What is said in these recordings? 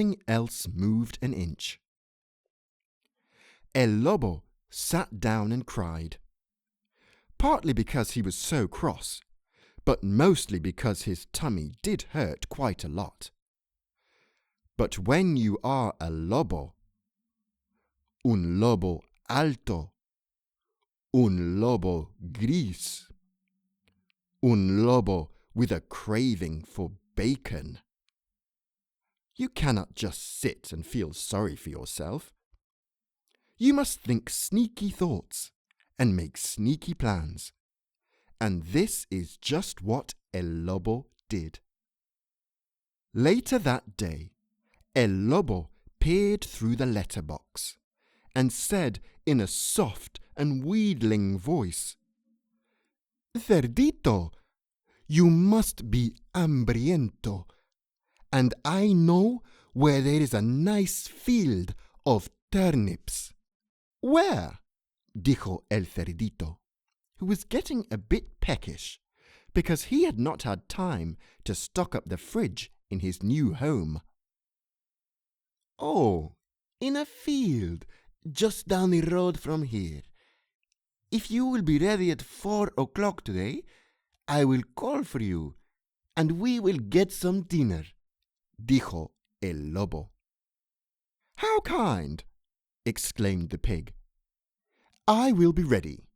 nothing else moved an inch. El Lobo sat down and cried, partly because he was so cross, but mostly because his tummy did hurt quite a lot. But when you are a lobo, un lobo alto, un lobo gris, un lobo with a craving for bacon, you cannot just sit and feel sorry for yourself. You must think sneaky thoughts and make sneaky plans. And this is just what El Lobo did. Later that day, El Lobo peered through the letterbox and said in a soft and wheedling voice, "Cerdito, you must be hambriento, and I know where there is a nice field of turnips." "Where?" dijo el Cerdito, who was getting a bit peckish because he had not had time to stock up the fridge in his new home. "Oh, in a field just down the road from here. If you will be ready at 4 o'clock today, I will call for you, and we will get some dinner," dijo el Lobo. "How kind!" exclaimed the pig. "I will be ready."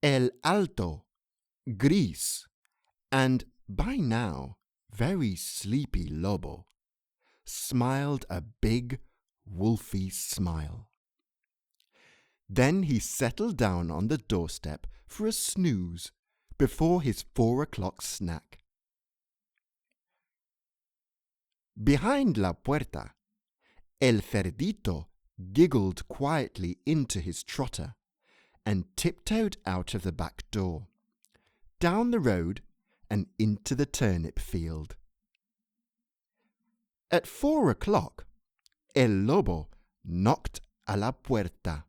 El Alto, Gris, and by now very sleepy Lobo smiled a big, wolfy smile. Then he settled down on the doorstep for a snooze before his 4 o'clock snack. Behind la puerta, el Cerdito giggled quietly into his trotter and tiptoed out of the back door, down the road and into the turnip field. At 4 o'clock, El Lobo knocked a la puerta.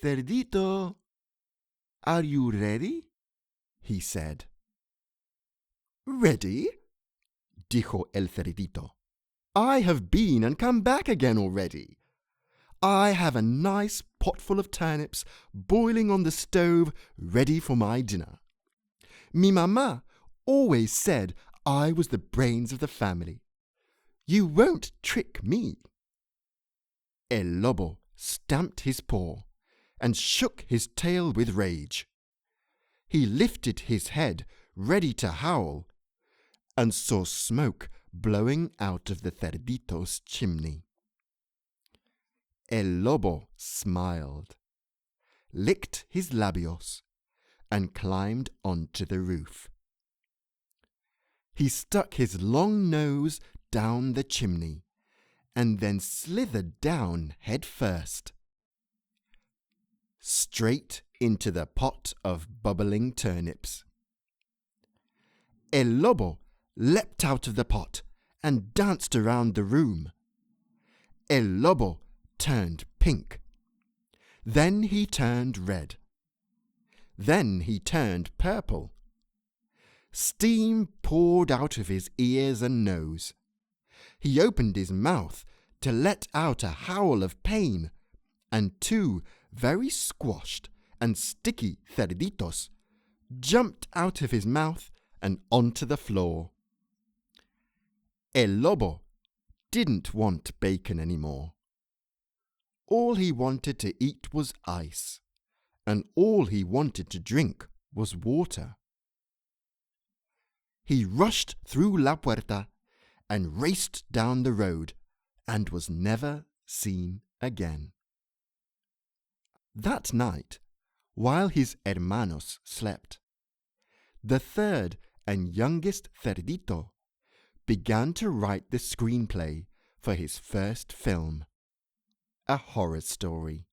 "Cerdito, are you ready?" he said. "Ready?" dijo el Cerdito. "I have been and come back again already. I have a nice potful of turnips boiling on the stove ready for my dinner. Mi mamá always said I was the brains of the family. You won't trick me." El Lobo stamped his paw and shook his tail with rage. He lifted his head ready to howl and saw smoke blowing out of the Cerdito's chimney. El Lobo smiled, licked his labios, and climbed onto the roof. He stuck his long nose down the chimney and then slithered down head first, straight into the pot of bubbling turnips. El Lobo leapt out of the pot and danced around the room. El Lobo turned pink. Then he turned red. Then he turned purple. Steam poured out of his ears and nose. He opened his mouth to let out a howl of pain, and 2 very squashed and sticky Cerditos jumped out of his mouth and onto the floor. El Lobo didn't want bacon anymore. All he wanted to eat was ice, and all he wanted to drink was water. He rushed through la puerta and raced down the road and was never seen again. That night, while his hermanos slept, the third and youngest Cerdito began to write the screenplay for his first film, a horror story.